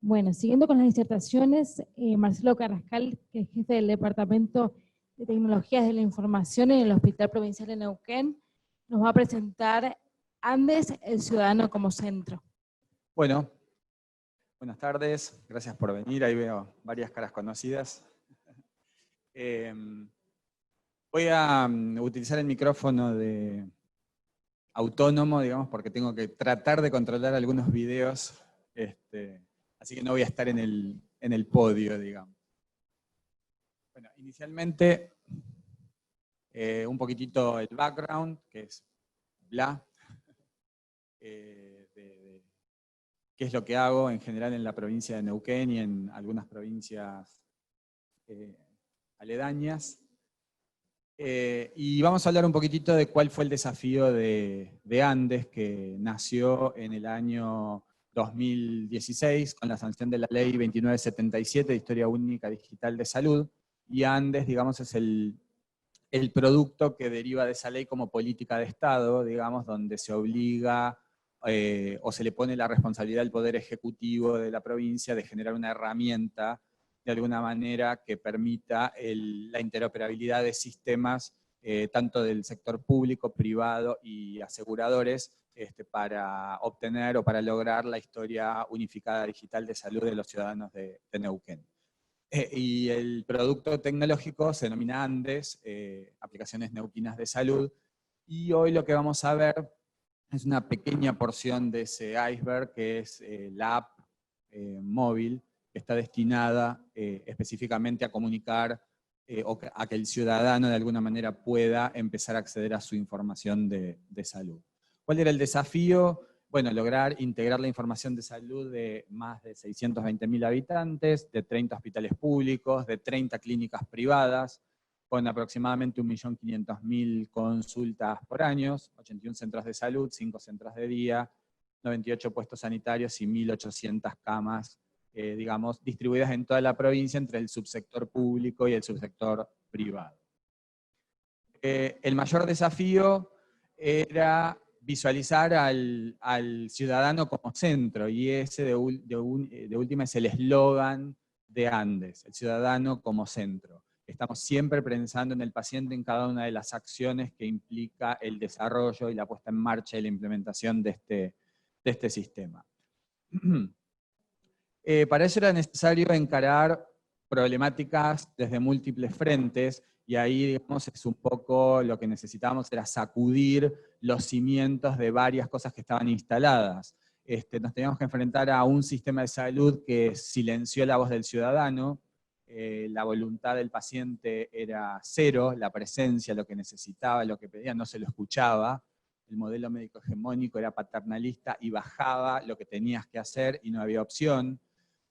Bueno, siguiendo con las disertaciones, Marcelo Carrascal, que es jefe del Departamento de Tecnologías de la Información en el Hospital Provincial de Neuquén, nos va a presentar Andes, el ciudadano como centro. Bueno, buenas tardes, gracias por venir, ahí veo varias caras conocidas. Voy a utilizar el micrófono de autónomo, digamos, porque tengo que tratar de controlar algunos videos, así que no voy a estar en el podio, digamos. Bueno, inicialmente, un poquitito el background, que es bla, qué es lo que hago en general en la provincia de Neuquén y en algunas provincias aledañas. Y vamos a hablar un poquitito de cuál fue el desafío de Andes, que nació en el año 2016 con la sanción de la ley 2977 de Historia Única Digital de Salud, y Andes, digamos, es el producto que deriva de esa ley como política de Estado, digamos, donde se obliga o se le pone la responsabilidad al Poder Ejecutivo de la provincia de generar una herramienta de alguna manera que permita la interoperabilidad de sistemas tanto del sector público, privado y aseguradores para obtener o para lograr la historia unificada digital de salud de los ciudadanos de Neuquén. Y el producto tecnológico se denomina Andes, Aplicaciones Neuquinas de Salud, y hoy lo que vamos a ver es una pequeña porción de ese iceberg, que es la app móvil, que está destinada específicamente a comunicar o a que el ciudadano de alguna manera pueda empezar a acceder a su información de salud. ¿Cuál era el desafío? Bueno, lograr integrar la información de salud de más de 620.000 habitantes, de 30 hospitales públicos, de 30 clínicas privadas, con aproximadamente 1.500.000 consultas por año, 81 centros de salud, 5 centros de día, 98 puestos sanitarios y 1.800 camas, digamos, distribuidas en toda la provincia entre el subsector público y el subsector privado. El mayor desafío era visualizar al ciudadano como centro, y ese de última es el eslogan de Andes, el ciudadano como centro. Estamos siempre pensando en el paciente en cada una de las acciones que implica el desarrollo y la puesta en marcha y la implementación de este sistema. Para eso era necesario encarar problemáticas desde múltiples frentes, y ahí, digamos, es un poco lo que necesitábamos, era sacudir los cimientos de varias cosas que estaban instaladas. Nos teníamos que enfrentar a un sistema de salud que silenció la voz del ciudadano, la voluntad del paciente era cero, la presencia, lo que necesitaba, lo que pedía, no se lo escuchaba. El modelo médico hegemónico era paternalista y bajaba lo que tenías que hacer y no había opción.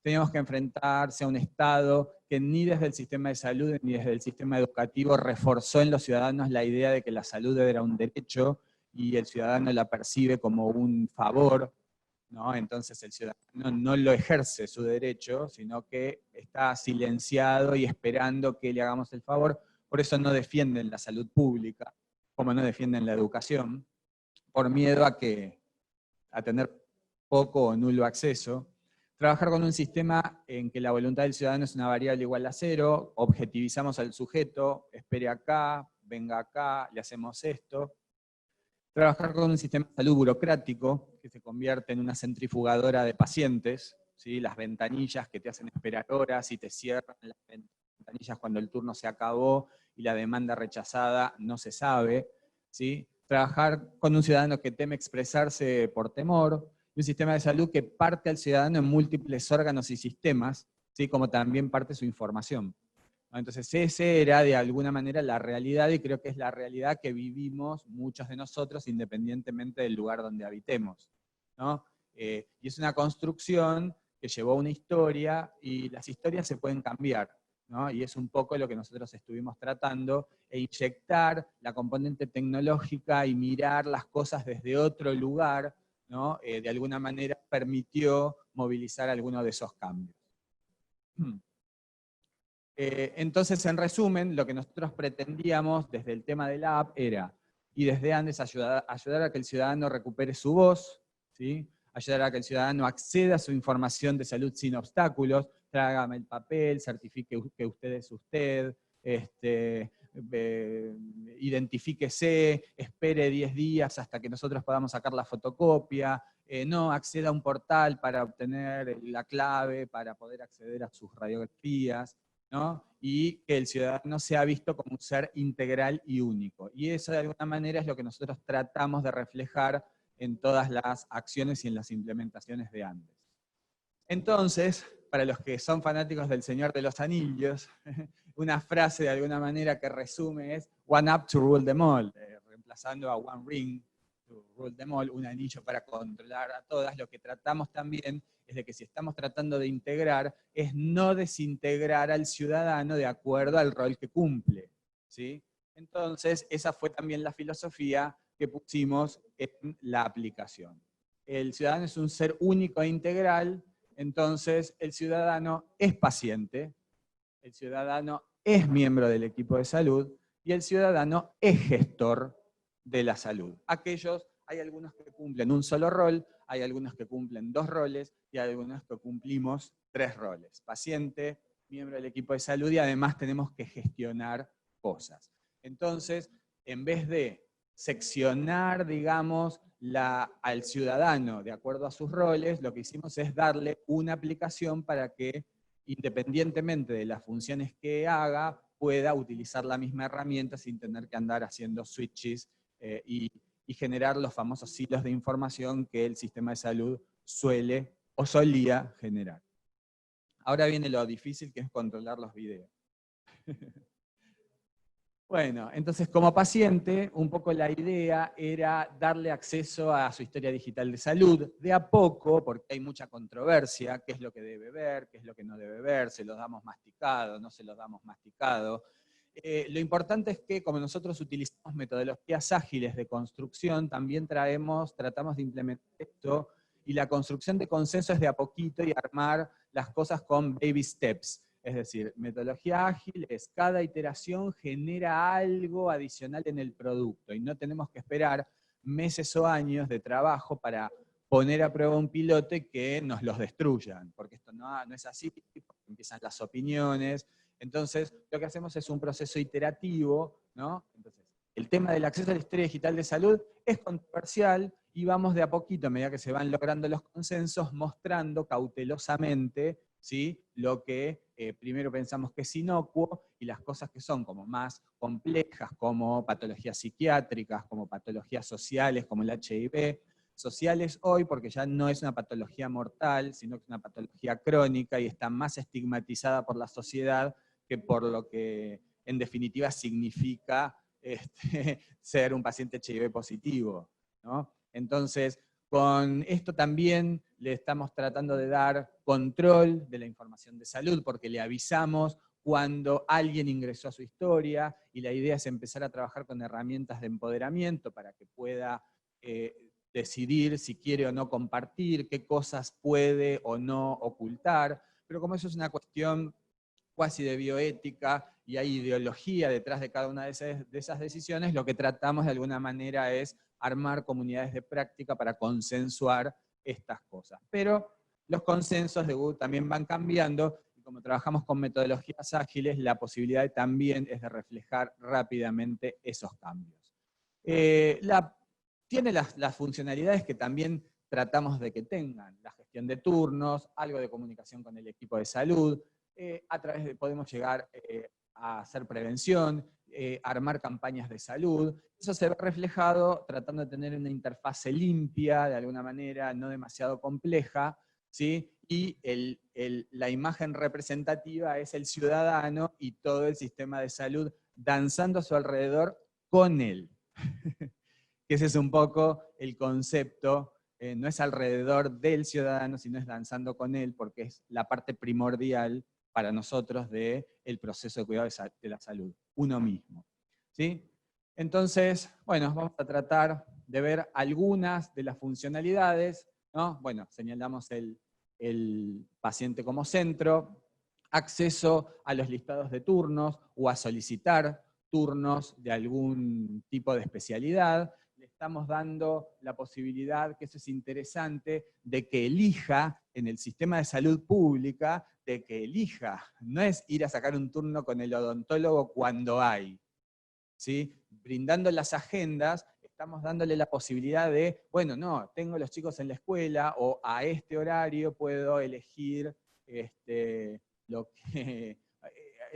Teníamos que enfrentarse a un Estado que ni desde el sistema de salud ni desde el sistema educativo reforzó en los ciudadanos la idea de que la salud era un derecho y el ciudadano la percibe como un favor, ¿no? Entonces el ciudadano no lo ejerce su derecho, sino que está silenciado y esperando que le hagamos el favor. Por eso no defienden la salud pública, como no defienden la educación, por miedo a tener poco o nulo acceso. Trabajar con un sistema en que la voluntad del ciudadano es una variable igual a cero, objetivizamos al sujeto, espere acá, venga acá, le hacemos esto. Trabajar con un sistema de salud burocrático que se convierte en una centrifugadora de pacientes, ¿sí? Las ventanillas que te hacen esperar horas y te cierran las ventanillas cuando el turno se acabó y la demanda rechazada no se sabe, ¿sí? Trabajar con un ciudadano que teme expresarse por temor, y un sistema de salud que parte al ciudadano en múltiples órganos y sistemas, ¿sí? Como también parte su información. Entonces ese era de alguna manera la realidad, y creo que es la realidad que vivimos muchos de nosotros independientemente del lugar donde habitemos, ¿no? Y es una construcción que llevó a una historia, y las historias se pueden cambiar, ¿no? Y es un poco lo que nosotros estuvimos tratando, e inyectar la componente tecnológica y mirar las cosas desde otro lugar, ¿no? De alguna manera permitió movilizar algunos de esos cambios. Entonces, en resumen, lo que nosotros pretendíamos desde el tema de la app era, y desde Andes, ayudar a que el ciudadano recupere su voz, ¿sí? ayudar a que el ciudadano acceda a su información de salud sin obstáculos, trágame el papel, certifique que usted es usted, identifíquese, espere 10 días hasta que nosotros podamos sacar la fotocopia, no acceda a un portal para obtener la clave, para poder acceder a sus radiografías, ¿no? Y que el ciudadano sea visto como un ser integral y único. Y eso de alguna manera es lo que nosotros tratamos de reflejar en todas las acciones y en las implementaciones de Andes. Entonces, para los que son fanáticos del Señor de los Anillos, una frase de alguna manera que resume es "one up to rule them all", reemplazando a "one ring to rule them all", un anillo para controlar a todas. Lo que tratamos también es de que si estamos tratando de integrar, es no desintegrar al ciudadano de acuerdo al rol que cumple, ¿sí? Entonces, esa fue también la filosofía que pusimos en la aplicación. El ciudadano es un ser único e integral. Entonces, el ciudadano es paciente, el ciudadano es miembro del equipo de salud y el ciudadano es gestor de la salud. Hay algunos que cumplen un solo rol, hay algunos que cumplen 2 roles y hay algunos que cumplimos 3 roles. Paciente, miembro del equipo de salud y además tenemos que gestionar cosas. Entonces, en vez de seccionar, digamos, al ciudadano de acuerdo a sus roles, lo que hicimos es darle una aplicación para que, independientemente de las funciones que haga, pueda utilizar la misma herramienta sin tener que andar haciendo switches y generar los famosos hilos de información que el sistema de salud suele o solía generar. Ahora viene lo difícil, que es controlar los videos. Bueno, entonces como paciente, un poco la idea era darle acceso a su historia digital de salud, de a poco, porque hay mucha controversia, qué es lo que debe ver, qué es lo que no debe ver, se los damos masticado, no se los damos masticado. Lo importante es que como nosotros utilizamos metodologías ágiles de construcción, también tratamos de implementar esto, y la construcción de consenso es de a poquito y armar las cosas con baby steps. Es decir, metodología ágil es cada iteración genera algo adicional en el producto y no tenemos que esperar meses o años de trabajo para poner a prueba un piloto y que nos los destruyan, porque esto no es así, empiezan las opiniones. Entonces, lo que hacemos es un proceso iterativo, ¿no? Entonces, el tema del acceso a la historia digital de salud es controversial y vamos de a poquito, a medida que se van logrando los consensos, mostrando cautelosamente, ¿sí?, lo que primero pensamos que es inocuo y las cosas que son como más complejas, como patologías psiquiátricas, como patologías sociales, como el HIV, sociales hoy porque ya no es una patología mortal, sino que es una patología crónica y está más estigmatizada por la sociedad que por lo que en definitiva significa ser un paciente HIV positivo, ¿no? Entonces, con esto también le estamos tratando de dar control de la información de salud, porque le avisamos cuando alguien ingresó a su historia, y la idea es empezar a trabajar con herramientas de empoderamiento para que pueda decidir si quiere o no compartir, qué cosas puede o no ocultar, pero como eso es una cuestión cuasi de bioética y hay ideología detrás de cada una de esas decisiones, lo que tratamos de alguna manera es armar comunidades de práctica para consensuar estas cosas. Pero los consensos de Google también van cambiando y como trabajamos con metodologías ágiles, la posibilidad también es de reflejar rápidamente esos cambios. Tiene las funcionalidades que también tratamos de que tengan, la gestión de turnos, algo de comunicación con el equipo de salud, a través de podemos llegar a hacer prevención, armar campañas de salud. Eso se ve reflejado tratando de tener una interfase limpia, de alguna manera, no demasiado compleja, ¿sí? Y la imagen representativa es el ciudadano y todo el sistema de salud danzando a su alrededor con él. Que ese es un poco el concepto, no es alrededor del ciudadano, sino es danzando con él, porque es la parte primordial para nosotros del proceso de cuidado de la salud, uno mismo. ¿Sí? Entonces, bueno, vamos a tratar de ver algunas de las funcionalidades, ¿no? Bueno, señalamos el paciente como centro, acceso a los listados de turnos o a solicitar turnos de algún tipo de especialidad. Les estamos dando la posibilidad, que eso es interesante, de que elija en el sistema de salud pública, de que elija, no es ir a sacar un turno con el odontólogo cuando hay, ¿sí? Brindando las agendas, estamos dándole la posibilidad de, bueno, no, tengo los chicos en la escuela, o a este horario puedo elegir lo que,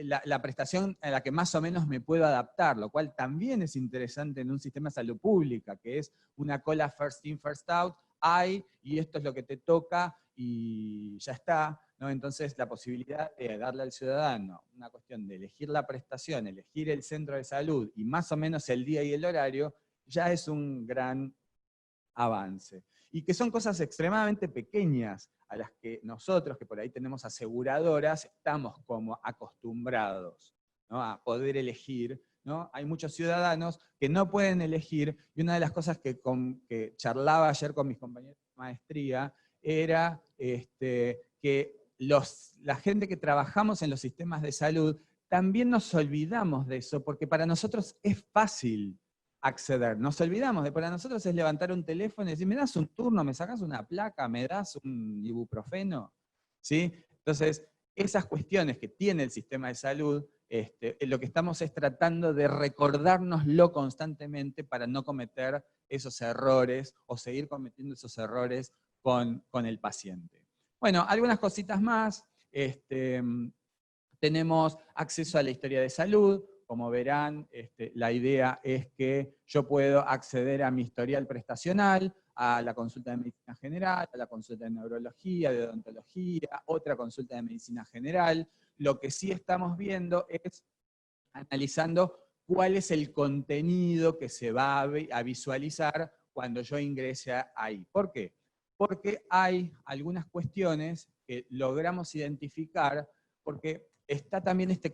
la prestación a la que más o menos me puedo adaptar, lo cual también es interesante en un sistema de salud pública, que es una cola first in, first out, hay, y esto es lo que te toca, y ya está, ¿no? Entonces la posibilidad de darle al ciudadano una cuestión de elegir la prestación, elegir el centro de salud, y más o menos el día y el horario, ya es un gran avance. Y que son cosas extremadamente pequeñas a las que nosotros, que por ahí tenemos aseguradoras, estamos como acostumbrados, ¿no? A poder elegir, ¿no? Hay muchos ciudadanos que no pueden elegir, y una de las cosas que charlaba ayer con mis compañeros de maestría era que la gente que trabajamos en los sistemas de salud también nos olvidamos de eso, porque para nosotros es fácil acceder. Nos olvidamos de, para nosotros es levantar un teléfono y decir, ¿me das un turno? ¿Me sacas una placa? ¿Me das un ibuprofeno? ¿Sí? Entonces, esas cuestiones que tiene el sistema de salud, lo que estamos es tratando de recordárnoslo constantemente para no cometer esos errores o seguir cometiendo esos errores con el paciente. Bueno, algunas cositas más. Tenemos acceso a la historia de salud. Como verán, la idea es que yo puedo acceder a mi historial prestacional, a la consulta de medicina general, a la consulta de neurología, de odontología, otra consulta de medicina general. Lo que sí estamos viendo es analizando cuál es el contenido que se va a visualizar cuando yo ingrese ahí. ¿Por qué? Porque hay algunas cuestiones que logramos identificar, porque está también este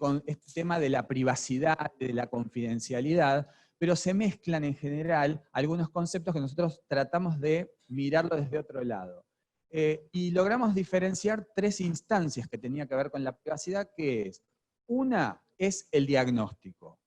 tema de la privacidad, de la confidencialidad, pero se mezclan en general algunos conceptos que nosotros tratamos de mirarlo desde otro lado. Y logramos diferenciar 3 instancias que tenían que ver con la privacidad, que es, una es el diagnóstico,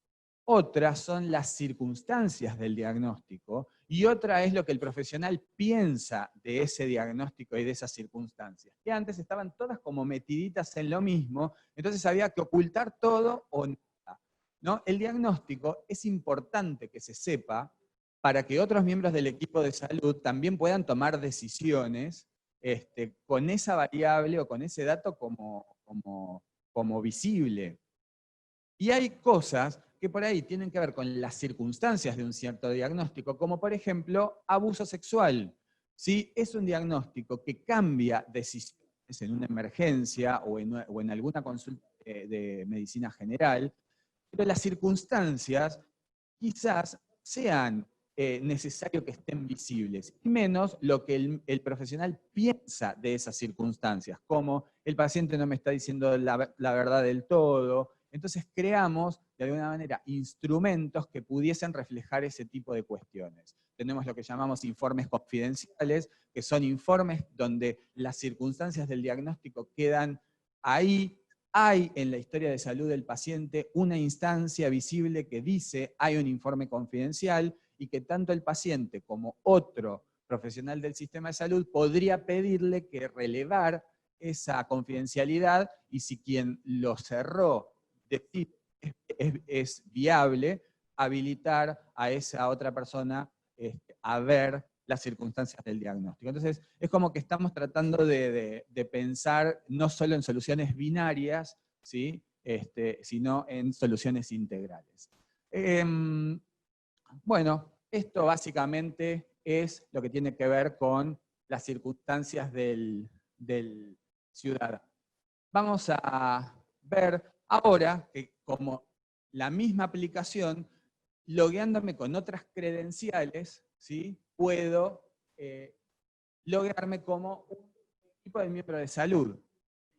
otra son las circunstancias del diagnóstico, y otra es lo que el profesional piensa de ese diagnóstico y de esas circunstancias, que antes estaban todas como metiditas en lo mismo, entonces había que ocultar todo o nada, ¿no? El diagnóstico es importante que se sepa para que otros miembros del equipo de salud también puedan tomar decisiones con esa variable o con ese dato como visible. Y hay cosas que por ahí tienen que ver con las circunstancias de un cierto diagnóstico, como por ejemplo abuso sexual. ¿Sí? Es un diagnóstico que cambia decisiones en una emergencia o en alguna consulta de medicina general, pero las circunstancias quizás sean necesario que estén visibles, y menos lo que el profesional piensa de esas circunstancias, como el paciente no me está diciendo la verdad del todo. Entonces creamos, de alguna manera, instrumentos que pudiesen reflejar ese tipo de cuestiones. Tenemos lo que llamamos informes confidenciales, que son informes donde las circunstancias del diagnóstico quedan ahí. Hay en la historia de salud del paciente una instancia visible que dice hay un informe confidencial, y que tanto el paciente como otro profesional del sistema de salud podría pedirle que relevar esa confidencialidad, y si quien lo cerró es viable, habilitar a esa otra persona a ver las circunstancias del diagnóstico. Entonces, es como que estamos tratando de pensar no solo en soluciones binarias, ¿sí? Sino en soluciones integrales. Bueno, esto básicamente es lo que tiene que ver con las circunstancias del ciudadano. Vamos a ver ahora que, como la misma aplicación, logueándome con otras credenciales, ¿sí? Puedo loguearme como un equipo de miembro de salud.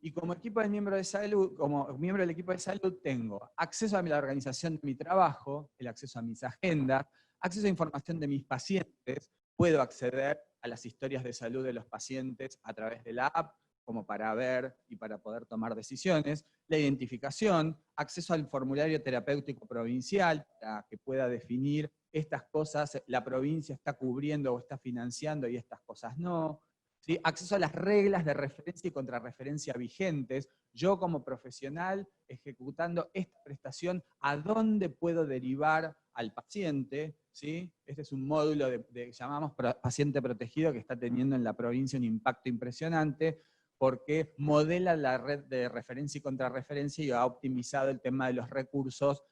Y como equipo de miembro de salud, como miembro del equipo de salud, tengo acceso a la organización de mi trabajo, el acceso a mis agendas, acceso a información de mis pacientes, puedo acceder a las historias de salud de los pacientes a través de la app, como para ver y para poder tomar decisiones, la identificación, acceso al formulario terapéutico provincial, para que pueda definir estas cosas la provincia está cubriendo o está financiando y estas cosas no. ¿Sí? Acceso a las reglas de referencia y contrarreferencia vigentes. Yo como profesional ejecutando esta prestación, ¿a dónde puedo derivar al paciente? ¿Sí? Este es un módulo llamamos paciente protegido que está teniendo en la provincia un impacto impresionante porque modela la red de referencia y contrarreferencia y ha optimizado el tema de los recursos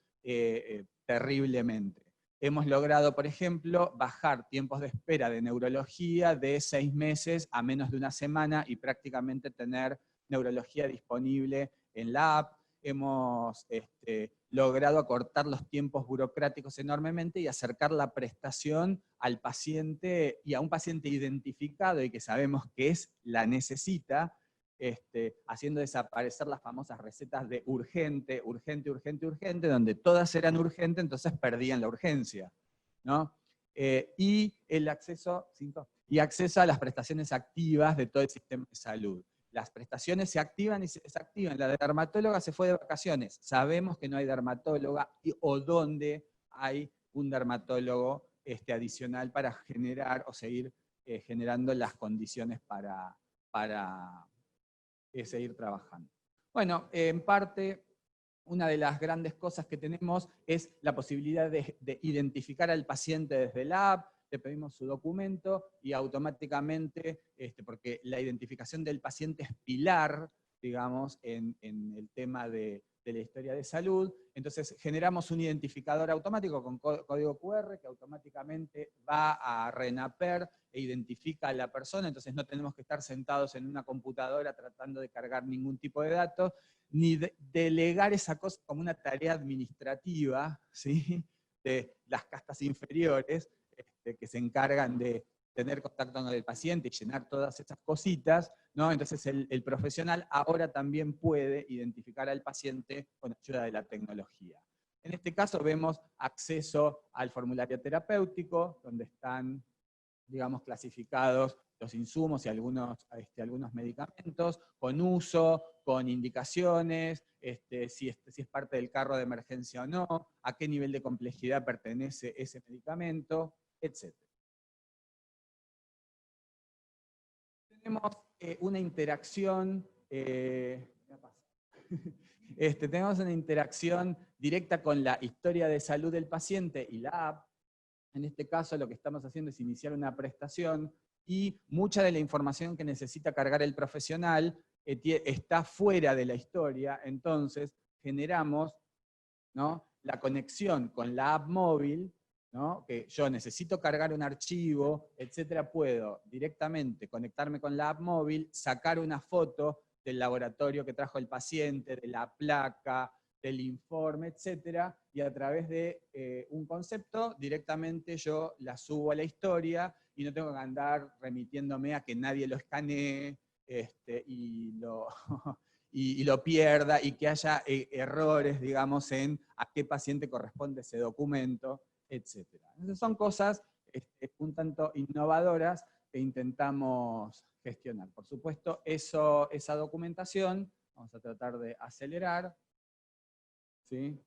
terriblemente. Hemos logrado, por ejemplo, bajar tiempos de espera de neurología de 6 meses a menos de una semana y prácticamente tener neurología disponible en la app. Hemos logrado acortar los tiempos burocráticos enormemente y acercar la prestación al paciente y a un paciente identificado y que sabemos que la necesita, haciendo desaparecer las famosas recetas de urgente, urgente, urgente, urgente, donde todas eran urgentes, entonces perdían la urgencia, ¿no? Y el acceso a las prestaciones activas de todo el sistema de salud. Las prestaciones se activan y se desactivan. La dermatóloga se fue de vacaciones. Sabemos que no hay dermatóloga o dónde hay un dermatólogo adicional para generar o seguir generando las condiciones para seguir trabajando. Bueno, en parte, una de las grandes cosas que tenemos es la posibilidad de identificar al paciente desde la app, le pedimos su documento y automáticamente, porque la identificación del paciente es pilar, digamos, en el tema de la historia de salud, entonces generamos un identificador automático con código QR que automáticamente va a RENAPER e identifica a la persona, entonces no tenemos que estar sentados en una computadora tratando de cargar ningún tipo de datos, ni delegar esa cosa como una tarea administrativa, ¿sí? De las castas inferiores, que se encargan de tener contacto con el paciente y llenar todas esas cositas, ¿no? Entonces el profesional ahora también puede identificar al paciente con ayuda de la tecnología. En este caso vemos acceso al formulario terapéutico, donde están, digamos, clasificados los insumos y algunos medicamentos, con uso, con indicaciones, si es parte del carro de emergencia o no, a qué nivel de complejidad pertenece ese medicamento, etc. Tenemos una interacción, tenemos una interacción directa con la historia de salud del paciente y la app. En este caso lo que estamos haciendo es iniciar una prestación y mucha de la información que necesita cargar el profesional está fuera de la historia, entonces generamos, ¿no?, la conexión con la app móvil, ¿no?, que yo necesito cargar un archivo, etcétera, puedo directamente conectarme con la app móvil, sacar una foto del laboratorio que trajo el paciente, de la placa, del informe, etcétera, y a través de un concepto directamente yo la subo a la historia y no tengo que andar remitiéndome a que nadie lo escanee y lo pierda y que haya errores, digamos, en a qué paciente corresponde ese documento, etc. Entonces son cosas un tanto innovadoras que intentamos gestionar. Por supuesto, esa documentación, vamos a tratar de acelerar, ¿sí?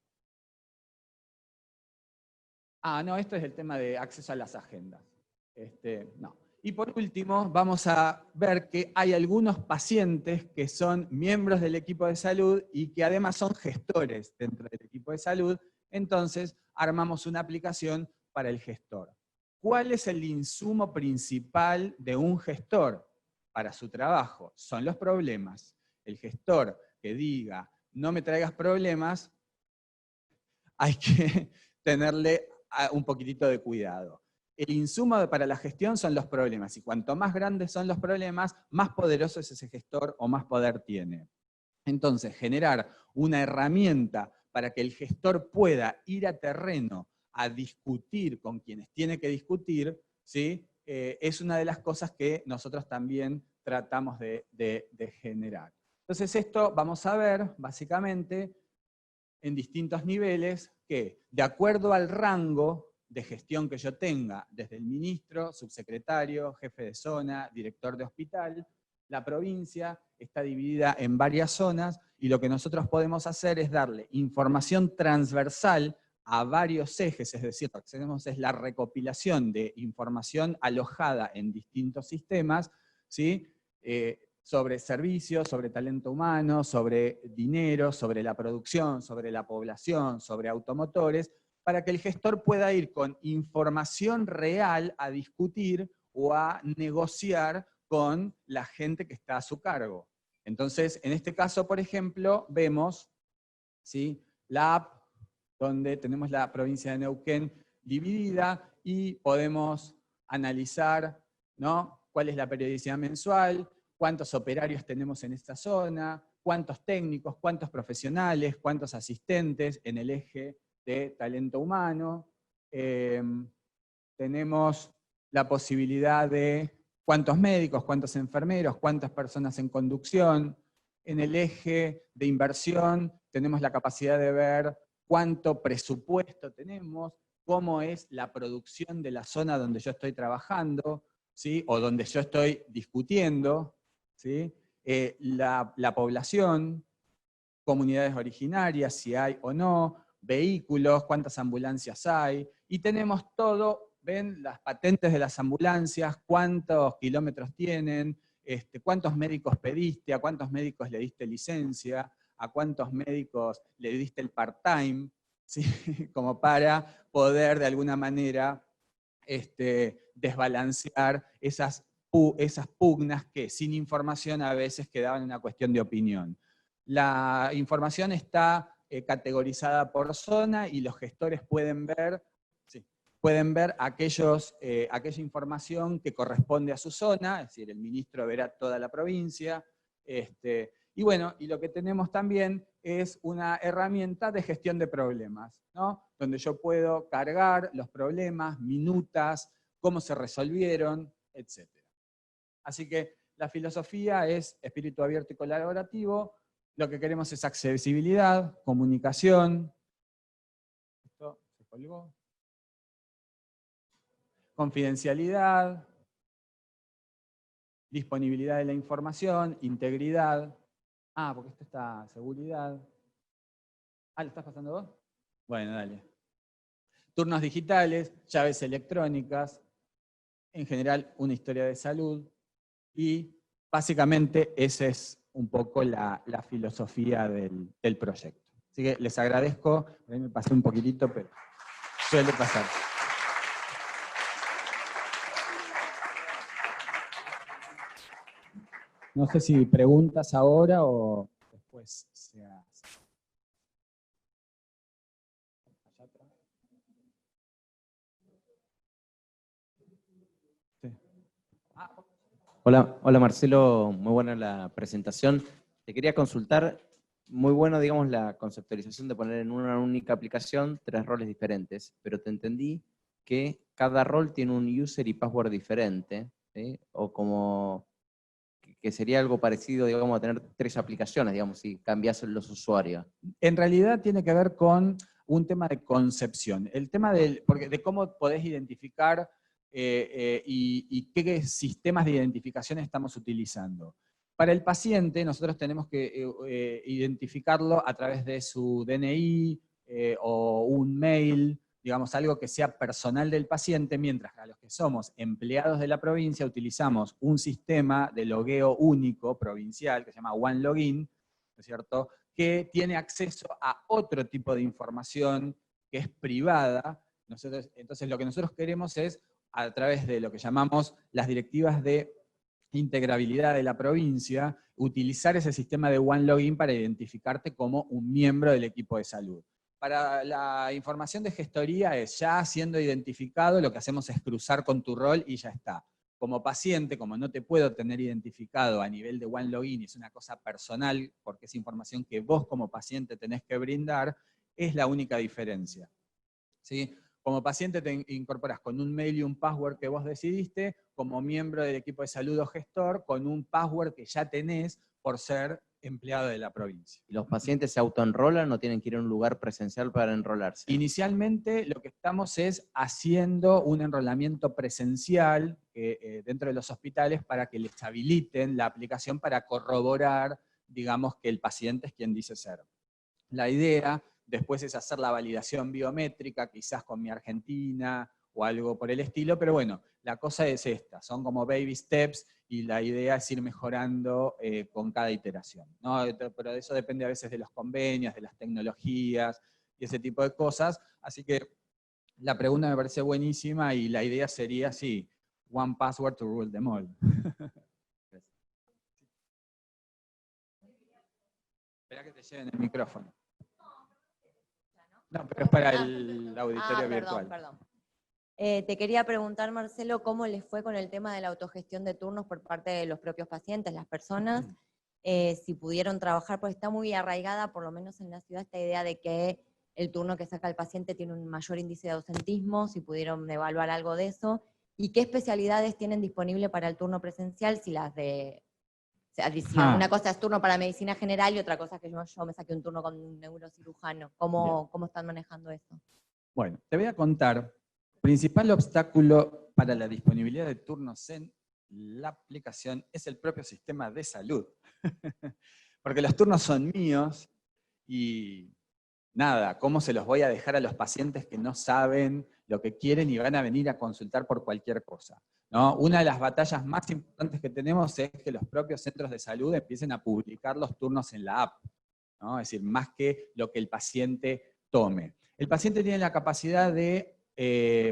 No, esto es el tema de acceso a las agendas. No. Y por último, vamos a ver que hay algunos pacientes que son miembros del equipo de salud y que además son gestores dentro del equipo de salud, entonces armamos una aplicación para el gestor. ¿Cuál es el insumo principal de un gestor para su trabajo? Son los problemas. El gestor que diga, no me traigas problemas, hay que tenerle un poquitito de cuidado. El insumo para la gestión son los problemas, y cuanto más grandes son los problemas, más poderoso es ese gestor o más poder tiene. Entonces, generar una herramienta para que el gestor pueda ir a terreno a discutir con quienes tiene que discutir, ¿sí? Es una de las cosas que nosotros también tratamos de generar. Entonces esto vamos a ver, básicamente, en distintos niveles, que de acuerdo al rango de gestión que yo tenga, desde el ministro, subsecretario, jefe de zona, director de hospital, la provincia está dividida en varias zonas y lo que nosotros podemos hacer es darle información transversal a varios ejes, es decir, lo que tenemos es la recopilación de información alojada en distintos sistemas, ¿sí? Sobre servicios, sobre talento humano, sobre dinero, sobre la producción, sobre la población, sobre automotores, para que el gestor pueda ir con información real a discutir o a negociar con la gente que está a su cargo. Entonces, en este caso, por ejemplo, vemos, ¿sí?, la app donde tenemos la provincia de Neuquén dividida y podemos analizar, ¿no?, cuál es la periodicidad mensual, cuántos operarios tenemos en esta zona, cuántos técnicos, cuántos profesionales, cuántos asistentes en el eje de talento humano. Tenemos la posibilidad de cuántos médicos, cuántos enfermeros, cuántas personas en conducción. En el eje de inversión tenemos la capacidad de ver cuánto presupuesto tenemos, cómo es la producción de la zona donde yo estoy trabajando, ¿sí?, o donde yo estoy discutiendo, ¿sí?, la población, comunidades originarias, si hay o no, vehículos, cuántas ambulancias hay, y tenemos todo, ven las patentes de las ambulancias, cuántos kilómetros tienen, cuántos médicos pediste, a cuántos médicos le diste licencia, a cuántos médicos le diste el part-time, ¿sí?, como para poder de alguna manera desbalancear esas pugnas que sin información a veces quedaban en una cuestión de opinión. La información está categorizada por zona y los gestores pueden ver, sí, pueden ver aquella información que corresponde a su zona, es decir, el ministro verá toda la provincia. Y bueno, y lo que tenemos también es una herramienta de gestión de problemas, ¿no?, donde yo puedo cargar los problemas, minutas, cómo se resolvieron, etc. Así que la filosofía es espíritu abierto y colaborativo. Lo que queremos es accesibilidad, comunicación, esto se colgó, confidencialidad, disponibilidad de la información, integridad. Ah, porque esto está seguridad. Ah, ¿lo estás pasando vos? Bueno, dale. Turnos digitales, llaves electrónicas, en general una historia de salud, y básicamente esa es un poco la filosofía del proyecto. Así que les agradezco, por ahí me pasé un poquitito, pero suele pasar. No sé si preguntas ahora o después se hace. Sí. Hola Marcelo, muy buena la presentación. Te quería consultar, muy bueno, digamos, la conceptualización de poner en una única aplicación 3 roles diferentes, pero te entendí que cada rol tiene un user y password diferente, ¿sí? O como que sería algo parecido, digamos, a tener 3 aplicaciones, digamos, si cambias los usuarios. En realidad tiene que ver con un tema de concepción. El tema de cómo podés identificar y qué sistemas de identificación estamos utilizando. Para el paciente, nosotros tenemos que identificarlo a través de su DNI o un mail, digamos, algo que sea personal del paciente, mientras que a los que somos empleados de la provincia utilizamos un sistema de logueo único provincial que se llama OneLogin, ¿no es cierto?, que tiene acceso a otro tipo de información que es privada. Entonces lo que nosotros queremos es, a través de lo que llamamos las directivas de integrabilidad de la provincia, utilizar ese sistema de OneLogin para identificarte como un miembro del equipo de salud. Para la información de gestoría es ya siendo identificado, lo que hacemos es cruzar con tu rol y ya está. Como paciente, como no te puedo tener identificado a nivel de OneLogin, es una cosa personal, porque es información que vos como paciente tenés que brindar, es la única diferencia, ¿sí? Como paciente te incorporas con un mail y un password que vos decidiste, como miembro del equipo de salud o gestor, con un password que ya tenés por ser empleado de la provincia. ¿Y los pacientes se autoenrolan o tienen que ir a un lugar presencial para enrolarse? Inicialmente lo que estamos es haciendo un enrolamiento presencial dentro de los hospitales para que les habiliten la aplicación para corroborar, digamos, que el paciente es quien dice ser. La idea después es hacer la validación biométrica, quizás con Mi Argentina o algo por el estilo, pero bueno, la cosa es esta, son como baby steps y la idea es ir mejorando con cada iteración, ¿no? Pero eso depende a veces de los convenios, de las tecnologías y ese tipo de cosas, así que la pregunta me parece buenísima y la idea sería, sí, one password to rule them all. Espera que te lleven el micrófono. No, pero es para el auditorio virtual. Perdón. Te quería preguntar, Marcelo, ¿cómo les fue con el tema de la autogestión de turnos por parte de los propios pacientes, las personas? Si pudieron trabajar, porque está muy arraigada, por lo menos en la ciudad, esta idea de que el turno que saca el paciente tiene un mayor índice de ausentismo, si pudieron evaluar algo de eso, y qué especialidades tienen disponible para el turno presencial, si las de... O sea, si una cosa es turno para medicina general y otra cosa es que yo me saqué un turno con un neurocirujano. ¿Cómo están manejando eso? Bueno, te voy a contar. Principal obstáculo para la disponibilidad de turnos en la aplicación es el propio sistema de salud. Porque los turnos son míos y nada, ¿cómo se los voy a dejar a los pacientes que no saben lo que quieren y van a venir a consultar por cualquier cosa? ¿No? Una de las batallas más importantes que tenemos es que los propios centros de salud empiecen a publicar los turnos en la app, ¿no? Es decir, más que lo que el paciente tome. El paciente tiene la capacidad de,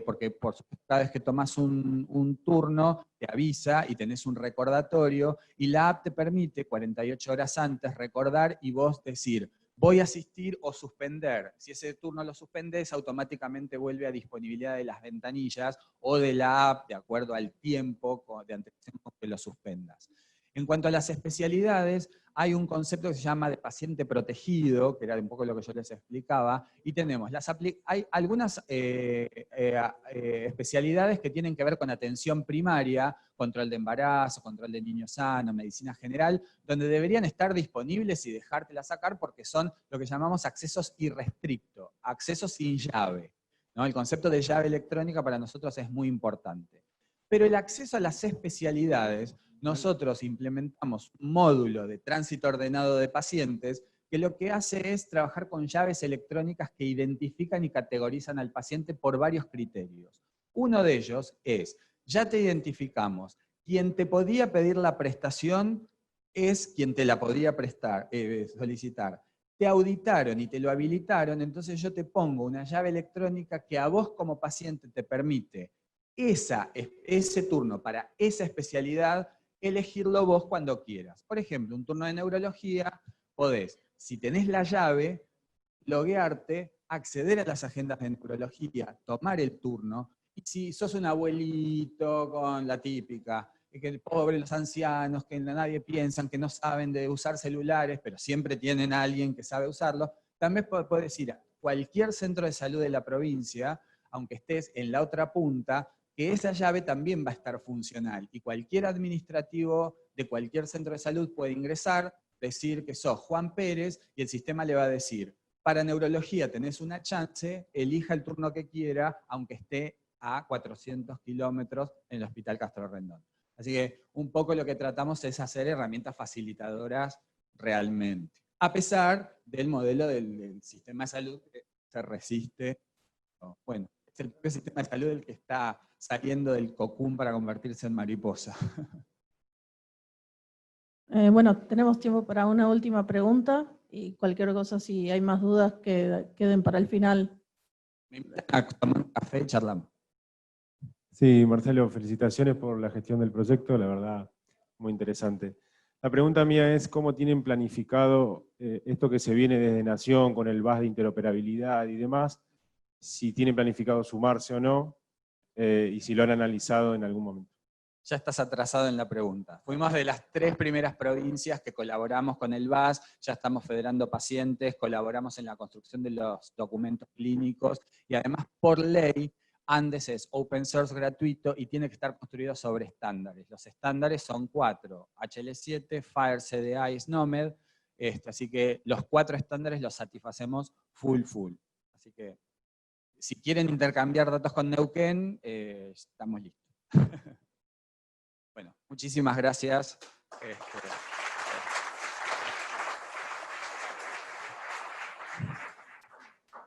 porque por supuesto, cada vez que tomas un turno, te avisa y tenés un recordatorio, y la app te permite 48 horas antes recordar y vos decir, voy a asistir o suspender. Si ese turno lo suspendes, automáticamente vuelve a disponibilidad de las ventanillas o de la app, de acuerdo al tiempo de antelación con que lo suspendas. En cuanto a las especialidades, hay un concepto que se llama de paciente protegido, que era un poco lo que yo les explicaba, y tenemos, hay algunas especialidades que tienen que ver con atención primaria, control de embarazo, control de niño sano, medicina general, donde deberían estar disponibles y dejártela sacar porque son lo que llamamos accesos irrestrictos, accesos sin llave, ¿no? El concepto de llave electrónica para nosotros es muy importante. Pero el acceso a las especialidades, nosotros implementamos un módulo de tránsito ordenado de pacientes que lo que hace es trabajar con llaves electrónicas que identifican y categorizan al paciente por varios criterios. Uno de ellos es, ya te identificamos, quien te podía pedir la prestación es quien te la podía solicitar. Te auditaron y te lo habilitaron, entonces yo te pongo una llave electrónica que a vos como paciente te permite ese turno para esa especialidad, elegirlo vos cuando quieras. Por ejemplo, un turno de neurología, podés, si tenés la llave, loguearte, acceder a las agendas de neurología, tomar el turno, y si sos un abuelito con la típica, que pobre los ancianos, que nadie piensan, que no saben de usar celulares, pero siempre tienen a alguien que sabe usarlo, también podés ir a cualquier centro de salud de la provincia, aunque estés en la otra punta, que esa llave también va a estar funcional y cualquier administrativo de cualquier centro de salud puede ingresar, decir que sos Juan Pérez y el sistema le va a decir, para neurología tenés una chance, elija el turno que quiera, aunque esté a 400 kilómetros en el Hospital Castro Rendón. Así que un poco lo que tratamos es hacer herramientas facilitadoras realmente, a pesar del modelo del sistema de salud que se resiste. Bueno, es el propio sistema de salud el que está saliendo del cocún para convertirse en mariposa. Bueno, tenemos tiempo para una última pregunta y cualquier cosa, si hay más dudas, que queden para el final. Me invitan a tomar un café y charlamos. Sí, Marcelo, felicitaciones por la gestión del proyecto, la verdad, muy interesante. La pregunta mía es, ¿cómo tienen planificado esto que se viene desde Nación con el VAS de interoperabilidad y demás? Si tienen planificado sumarse o no, y si lo han analizado en algún momento. Ya estás atrasado en la pregunta. Fuimos de las 3 primeras provincias que colaboramos con el VAS, ya estamos federando pacientes, colaboramos en la construcción de los documentos clínicos y además por ley, Andes es open source gratuito y tiene que estar construido sobre estándares. Los estándares son 4, HL7, FHIR, CDA y SNOMED, así que los 4 estándares los satisfacemos full. Así que si quieren intercambiar datos con Neuquén, estamos listos. Bueno, muchísimas gracias.